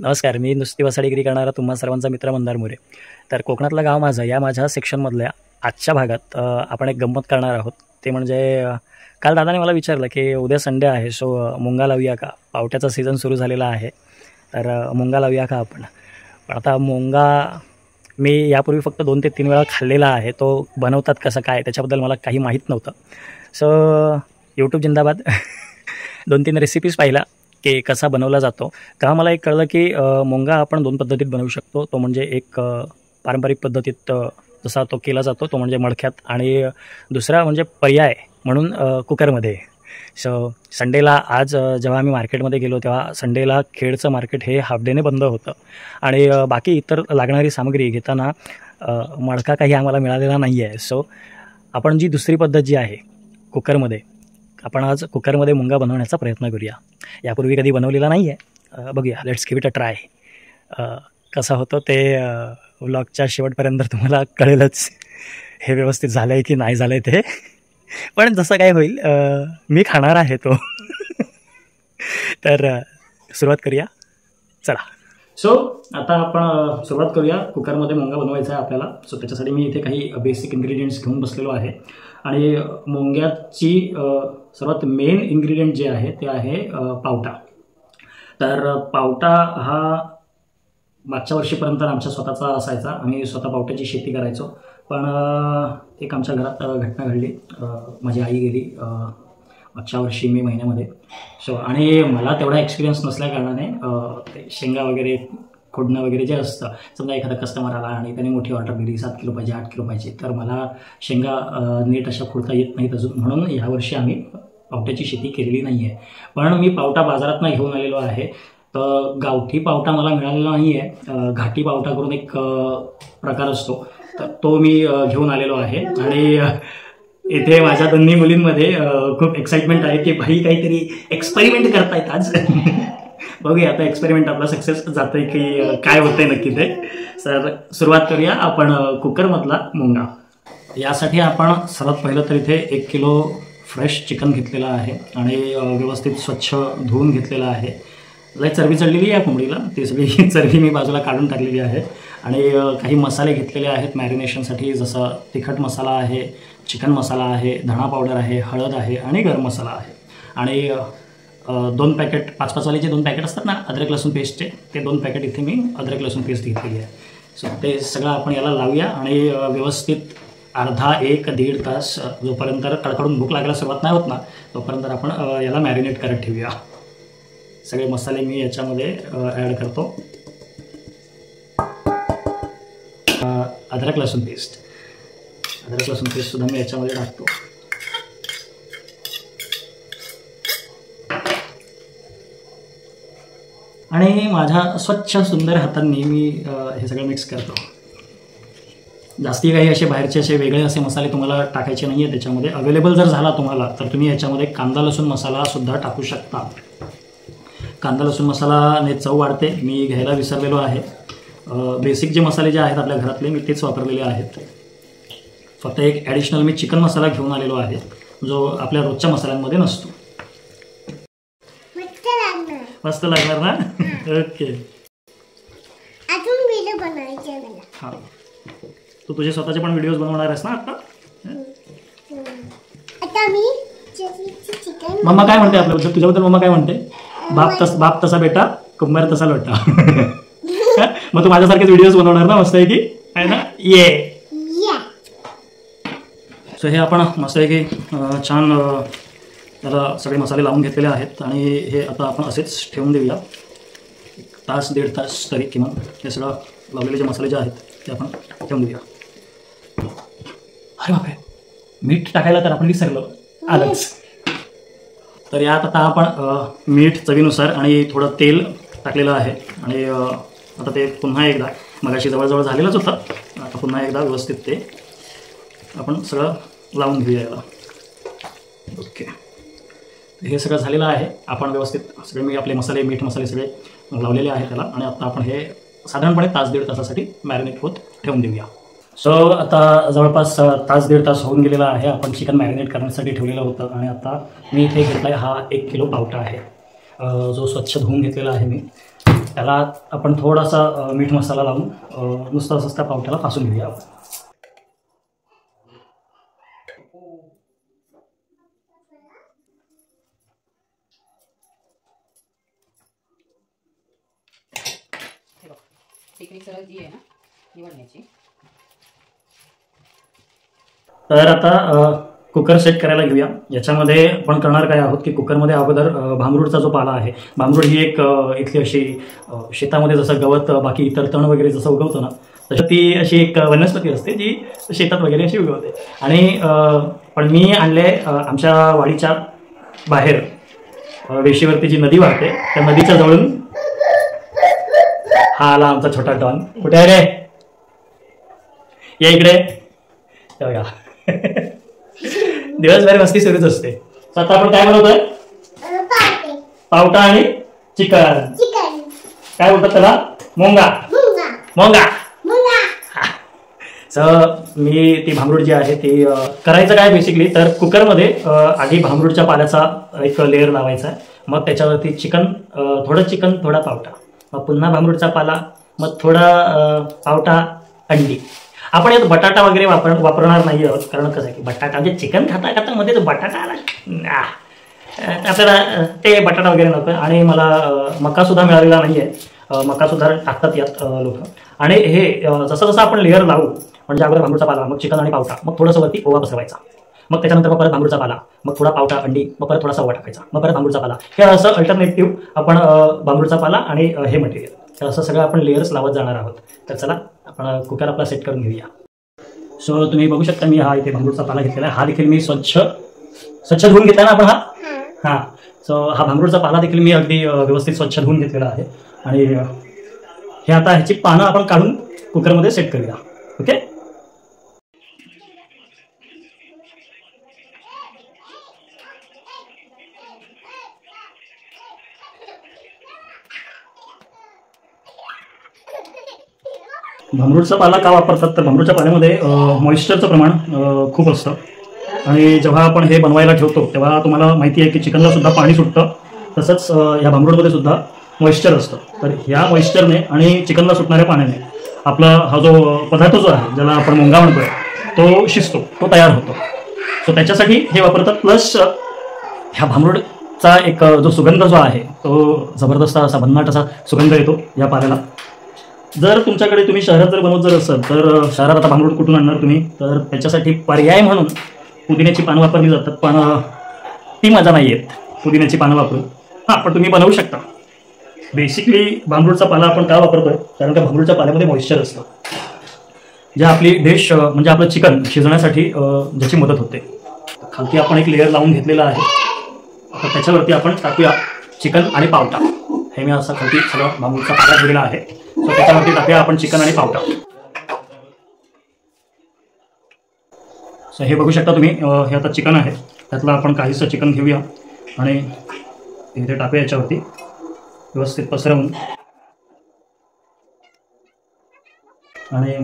नमस्कार, मी नुसती वसाडीगिरी करणारा तुम्हा सर्वांचा मित्र मंदार मोरे. तर कोकणातलं गाव माझं या माझ्या सेक्शनमधल्या आजच्या भागात आपण एक गंमत करणार आहोत. ते म्हणजे काल दादाने मला विचारलं की उद्या संडे आहे, सो मुंगा लावूया का? पावट्याचा सीझन सुरू झालेला आहे, तर मुंगा लावूया का आपण? पण आता मुंगा मी यापूर्वी फक्त 2 ते 3 वेळा खाल्लेला आहे. तो बनवतात कसं काय त्याच्याबद्दल मला काही माहीत नव्हतं. सो यूट्यूब जिंदाबाद. 2-3 रेसिपीज पाहिला की कसा बनवला जातो. तेव्हा मला एक कळलं की मुंगा आपण 2 पद्धतीत बनवू शकतो. तो म्हणजे एक पारंपरिक पद्धतीत जसा तो केला जातो तो म्हणजे मडक्यात, आणि दुसरा म्हणजे पर्याय म्हणून कुकरमध्ये. सो संडेला आज जेव्हा आम्ही मार्केटमध्ये गेलो तेव्हा संडेला खेडचं मार्केट हे हाफ डेने बंद होतं, आणि बाकी इतर लागणारी सामग्री घेताना मडका काही आम्हाला मिळालेला नाही आहे. सो आपण जी दुसरी पद्धत जी आहे कुकरमध्ये, आपण आज कुकरमध्ये मुंगा बनवण्याचा प्रयत्न करूया. यापूर्वी कधी बनवलेला नाही आहे, बघूया. Let's give it a try. कसं होतं ते व्लॉगच्या शेवटपर्यंत तुम्हाला कळेलच, हे व्यवस्थित झालं आहे की नाही झालं आहे ते. पण जसं काय होईल, मी खाणार आहे तो. तर सुरुवात करूया, चला. सो आता आपण सुरुवात करूया. कुकरमध्ये मुंगा बनवायचा आहे आपल्याला. सो त्याच्यासाठी मी इथे काही बेसिक इन्ग्रेडियंट्स घेऊन बसलेलो आहे, आणि मुंग्याची सर्वात मेन इन्ग्रेडियंट जे आहे ते आहे पावटा. तर पावटा हा मागच्या वर्षीपर्यंत आमच्या स्वतःचा असायचा. आम्ही स्वतः पावट्याची शेती करायचो. पण एक आमच्या घरात घटना घडली. माझी आई गेली मागच्या वर्षी मे महिन्यामध्ये. सो आणि मला तेवढा एक्सपिरियन्स नसल्या कारणाने ते शेंगा वगैरे खोडणं वगैरे जे असतं, समजा एखादा कस्टमर आला आणि त्याने मोठी ऑर्डर दिली, 7 किलो पाहिजे, 8 किलो पाहिजे, तर मला शेंगा नीट अशा खोडता येत नाहीत अजून. म्हणून यावर्षी आम्ही पावट्याची शेती केलेली नाही आहे. पण मी पावटा बाजारातून घेऊन आलेलो आहे. तर गावठी पावटा मला मिळालेला नाही आहे. घाटी पावटा करून एक प्रकार असतो, तर तो मी घेऊन आलेलो आहे. आणि इथे माझ्या दोन्ही मुलींमध्ये खूप एक्साइटमेंट आहे की भाई काहीतरी एक्सपेरिमेंट करतायत आज. बघूया आता एक्सपेरिमेंट आपला सक्सेस जातं आहे की काय होतंय नक्की ते. तर सुरुवात करूया आपण कुकरमधला मुंगा. यासाठी आपण सर्वात पहिलं तर इथे 1 किलो फ्रेश चिकन घेतलेलं आहे, आणि व्यवस्थित स्वच्छ धुवून घेतलेलं आहे. लई चरबी चढलेली आहे कोंबडीला, ती सगळी चरबी मी बाजूला काढून टाकलेली आहे. आणि काही मसाले घेतलेले आहेत मॅरिनेशनसाठी, जसं तिखट मसाला आहे, चिकन मसाला आहे, धणा पावडर आहे, हळद आहे, आणि गरम मसाला आहे. आणि 2 पॅकेट 5-5 वालीचे 2 पॅकेट असतात ना अद्रक लसूण पेस्टचे, ते 2 पॅकेट इथे मी अद्रक लसूण पेस्ट घेतलेली आहे. सो ते सगळं आपण याला लावूया, आणि व्यवस्थित अर्धा 1-1.5 तास जोपर्यंत कडकडून भूक लागायला सुरुवात नाही होत ना, तोपर्यंत आपण याला मॅरिनेट करत ठेवूया. सगळे मसाले मी याच्यामध्ये ॲड करतो. अद्रक लसूण पेस्टसुद्धा मी याच्यामध्ये टाकतो. आणि माझ्या स्वच्छ सुंदर हातांनी मी हे सगळं मिक्स करतो. जास्ती काही असे बाहेरचे असे वेगळे असे मसाले तुम्हाला टाकायचे नाही आहे त्याच्यामध्ये. अवेलेबल जर झाला तुम्हाला तर तुम्ही याच्यामध्ये कांदा लसूण मसालासुद्धा टाकू शकता. कांदा लसूण मसालाने चव वाढते. मी घ्यायला विसरलेलो आहे. बेसिक जे मसाले जे आहेत आपल्या घरातले मी तेच वापरलेले आहेत. फक्त एक ॲडिशनल मी चिकन मसाला घेऊन आलेलो आहे, जो आपल्या रोजच्या मसाल्यांमध्ये नसतो. मस्त लागणार ना? ओके. हां, तू तुझे स्वतःचे पण व्हिडिओज बनवणार आहेस ना आता? मम्मा काय म्हणते आपल्याबद्दल, तुझ्याबद्दल मम्मा काय म्हणते? बाप तसा बेटा, कुंभार तसा लोटा. मग तू माझ्यासारखेच व्हिडिओज बनवणार ना मस्त आहे की, आहे ना? ये. सो हे आपण मस्त आहे की छान त्याला सगळे मसाले लावून घेतलेले आहेत, आणि हे आता आपण असेच ठेवून देऊया 1-1.5 तास तरी किमान. हे सगळं लावलेले जे मसाले जे आहेत ते आपण ठेवून देऊया. अरे बापरे, मीठ टाकायला तर आपण विसरलो, आलंच. तर यात आता आपण मीठ चवीनुसार आणि थोडं तेल टाकलेलं आहे. आणि आता ते पुन्हा एकदा, मगाशी जवळजवळ झालेलंच होतं, आता पुन्हा एकदा व्यवस्थित ते आपण सगळं लावून घेऊया याला. ओके, हे सगळं झालेलं आहे. आपण व्यवस्थित सगळे मी आपले मसाले, मीठ मसाले सगळे लावलेले आहेत त्याला. आणि आता आपण हे साधारणपणे 1-1.5 तासासाठी मॅरिनेट होत ठेवून देऊया. सो आता जवळपास 1-1.5 तास होऊन गेलेला आहे. आपण चिकन मॅरिनेट करण्यासाठी ठेवलेलं होतं, आणि आता मी इथे घेतला आहे हा 1 किलो पावटा आहे, जो स्वच्छ धुवून घेतलेला आहे मी. त्याला आपण थोडासा मीठ मसाला लावून नुसतं असंच त्या पावट्याला फासून घेऊया. तर आता कुकर सेट करायला घेऊया. याच्यामध्ये आपण करणार काय आहोत की कुकरमध्ये अगोदर भांबरूडचा जो पाला आहे, भांबरूड ही एक इथली अशी शेतामध्ये जसं गवत बाकी इतर तण वगैरे जसं उगवतं ना, तसं ती अशी एक वनस्पती असते जी शेतात वगैरे अशी उगवते. आणि पण मी आणले आमच्या वाडीच्या बाहेर वेशीवरती जी नदी वाहते त्या नदीच्या जवळून. हा आला आमचा छोटा डॉन. कुठे आहे रे? या इकडे. बघा दिवसभर मस्ती सुरूच असते. आता आपण काय बनवतोय? पावटा आणि चिकन. काय बोलतात त्याला? मोंगा. मोंगा. मी ती भांबरूड जी आहे ती करायचं काय बेसिकली तर कुकरमध्ये आधी भांबरूडच्या पाल्याचा एक लेअर लावायचा आहे. मग त्याच्यावरती चिकन, थोडं चिकन, थोडा पावटा, मग पुन्हा भांबरूडचा पाला, मग थोडा पावटा, अंडी. आपण यात बटाटा वगैरे वापरणार नाही आहोत, कारण कसं आहे की बटाटा म्हणजे चिकन खाता खाता मध्ये बटाटा आला, आपल्याला ते बटाटा वगैरे नको. आणि मला मका सुद्धा मिळालेला नाही आहे. मका सुद्धा टाकतात यात लोक. आणि हे जसं जसं आपण लेअर लावू, म्हणजे अगोदर भांबरूडचा पाला, मग चिकन आणि पावटा, मग थोडंसं वरती ओवा पसरवायचा, मग त्याच्यानंतर मग परत भांबरूडचा पाला, मग थोडा पावटा, अंडी, मग परत थोडासा ओवा टाकायचा, मग परत भांबरूडचा पाला. हे असं अल्टरनेटिव्ह आपण भांबरूडचा पाला आणि हे मटेरियल, तर असं सगळं आपण लेअर्स लावत जाणार आहोत. तर चला आपण कुकर आपला सेट करून घेऊया. सो तुम्ही बघू शकता मी हा इथे भांबरूडचा पाला घेतलेला आहे. हा देखील मी स्वच्छ धुवून घेतला ना आपण. हा सो हा भांबरूडचा पाला देखील मी अगदी व्यवस्थित स्वच्छ धुवून घेतलेला आहे. आणि हे आता ह्याची पानं आपण काढून कुकरमध्ये सेट करूया. ओके. भांबरूडचा पाला का वापरतात तर भांबरूडच्या पाल्यामध्ये मॉइश्चरचं प्रमाण खूप असतं. आणि जेव्हा आपण हे बनवायला ठेवतो तेव्हा तुम्हाला माहिती आहे की चिकनला सुद्धा पाणी सुटतं, तसंच ह्या भांबरूडमध्ये सुद्धा मॉइश्चर असतं. तर ह्या मॉइश्चरने आणि चिकनला सुटणाऱ्या पाण्याने आपला हा जो पदार्थ जो आहे ज्याला आपण मोंगा म्हणतोय तो शिजतो, तो तयार होतो. सो त्याच्यासाठी हे वापरतात. प्लस ह्या भांबरूडचा एक जो सुगंध जो आहे तो जबरदस्त असा भन्नाट असा सुगंध येतो या पाल्याला. जर तुमच्याकडे तुम्ही शहरात जर बनवत जर असाल तर शहरात आता भांबरूड कुठून आणणार तुम्ही, तर त्याच्यासाठी पर्याय म्हणून पुदिन्याची पानं वापरली जातात, पण ती मजा नाही येत पुदिन्याची पानं वापरून. हां, पण तुम्ही बनवू शकता. बेसिकली भांबरूडचा पाला आपण का वापरतोय, कारण त्या भांबरूडच्या पाल्यामध्ये मॉइश्चर असतं, जे आपली डिश म्हणजे आपलं चिकन शिजवण्यासाठी ज्याची मदत होते. खालती आपण एक लेअर लावून घेतलेला आहे. आता त्याच्यावरती आपण टाकूया चिकन आणि पावटा. हे मी असं खालती सगळं भांबरूडचा पाला दिलेला आहे. सो त्याच्यावरती टाकूया आपण चिकन आणि पावटा. सो हे बघू शकता तुम्ही, हे आता चिकन आहे, त्यातलं आपण काहीसं चिकन घेऊया आणि इथे टाकूया याच्यावरती व्यवस्थित पसरवून. आणि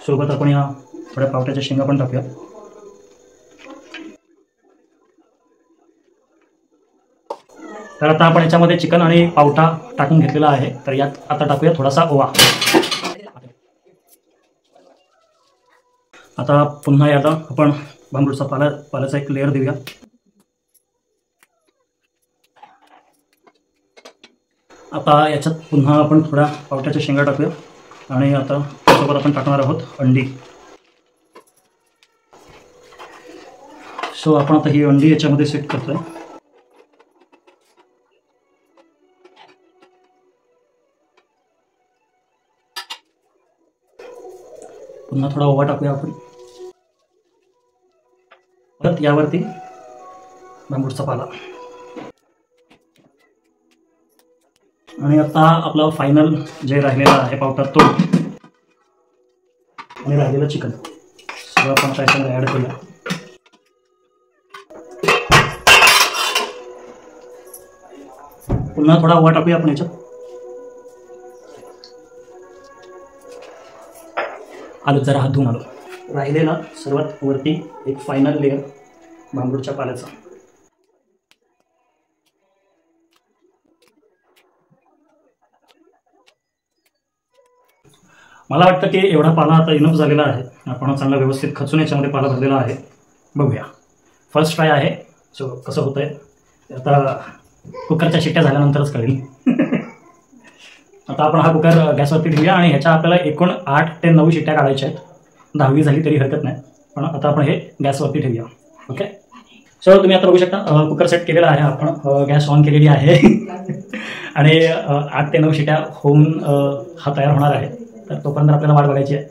सोबत आपण या थोड्या पावट्याच्या शेंगा पण टाकूया. तर आता आपण याच्यामध्ये चिकन आणि पावटा टाकून घेतलेला आहे. तर यात आता टाकूया थोडासा ओवा. आता पुन्हा याला आपण भांबरूडचा पाल्याचा एक लेअर देऊया. आता याच्यात पुन्हा आपण थोड्या पावट्याच्या शेंगा टाकूया आणि आता त्यासोबत आपण टाकणार आहोत अंडी. सो आपण आता ही अंडी याच्यामध्ये सेट करतोय. पुन्हा थोडा ओवा टाकूया आपण. परत यावरती भांबरूडचा पाला. आणि आता आपला फायनल जे राहिलेला आहे पावटा तो आणि राहिलेलं चिकन सगळं आपण त्याच्यामध्ये ॲड करूया. पुन्हा थोडा ओवा टाकूया आपण याच्यात. आलो जरा हात धुवून आलो. राहिलेला सर्वात वरती एक फायनल लेअर भांबरूडच्या पाल्याचा. मला वाटतं की एवढा पाला आता इनफ झालेला आहे. आपण चांगला व्यवस्थित खचून याच्यामध्ये पाला भरलेला आहे. बघूया, फर्स्ट ट्राय आहे. सो कसं होतं आहे आता कुकरच्या शिट्ट्या झाल्यानंतरच कळेल. आता आपण हा कुकर गॅसवरती ठेवूया आणि ह्याच्या आपल्याला एकूण 8 ते 9 शिट्ट्या काढायच्या आहेत. 10वी झाली तरी हरकत नाही, पण आता आपण हे गॅसवरती ठेवूया. ओके. सो तुम्ही आता बघू शकता कुकर सेट केलेला आहे. आपण गॅस ऑन केलेली आहे आणि 8 ते 9 शिट्ट्या होऊन हा तयार होणार आहे. तर तोपर्यंत आपल्याला वाट बघायची आहे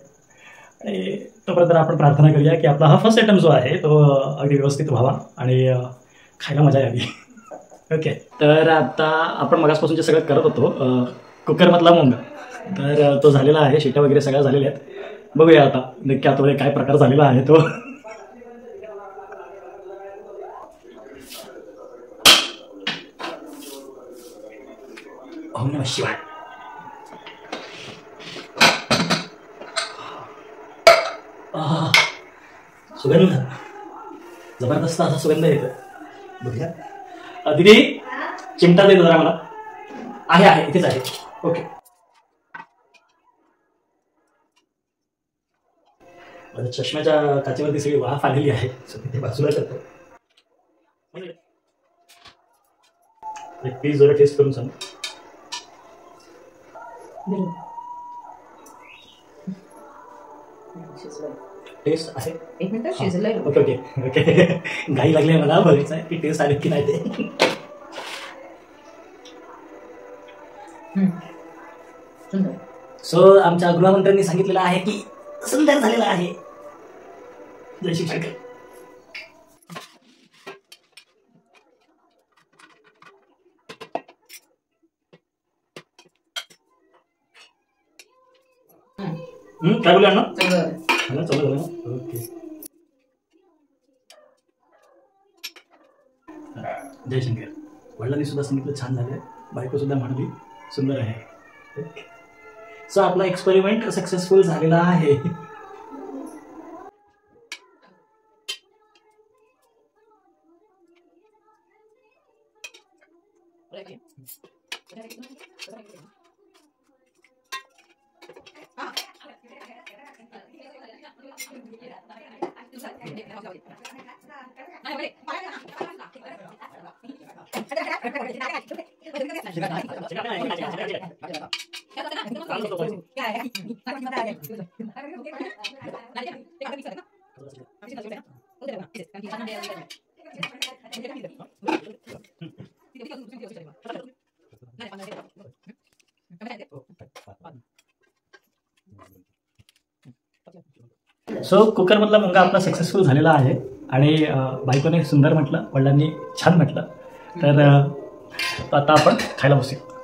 आणि तोपर्यंत आपण प्रार्थना करूया की आपला हा फर्स्ट आयटम जो आहे तो अगदी व्यवस्थित व्हावा आणि खायला मजा यावी. ओके. तर आता आपण मगासपासून जे सगळं करत होतो कुकरमधला मुंगा, तर तो झालेला आहे. शिट्ट्या वगैरे सगळ्या झालेल्या आहेत. बघूया आता नक्की आतमध्ये काय प्रकार झालेला आहे तो. ओम नमः शिवाय. सुगंध जबरदस्त असा सुगंध येतो. बघूया दीदी, चिमटा देतो जरा मला. आहे इथेच आहे. ओके. माझ्या चष्म्याच्या काचेवरती सगळी वाफ आलेली आहे. सो तिथे बाजूला करतो. प्लीज जरा टेस्ट करून सांग. टेस्ट आहे. एक मिनिट शिजलंय. Okay okay okay. घाई लागली आहे मला बघायचं आहे की टेस्ट आले की नाही ते. सो आमच्या गृहमंत्र्यांनी सांगितलेलं आहे की सुंदर झालेला आहे. जय शिक्षक. काय बोलला ना? चला. ओके. जय शंकर. वडिलांनी सुद्धा सांगितलं छान झालंय. बायको सुद्धा म्हणाली सुंदर आहे. सो आपला एक्सपेरिमेंट सक्सेसफुल झालेला आहे. सो कुकरमधला मुंगा आपला सक्सेसफुल झालेला आहे आणि बायकोने सुंदर म्हटलं, वडिलांनी छान म्हटलं. तर आता आपण खायला बसूया.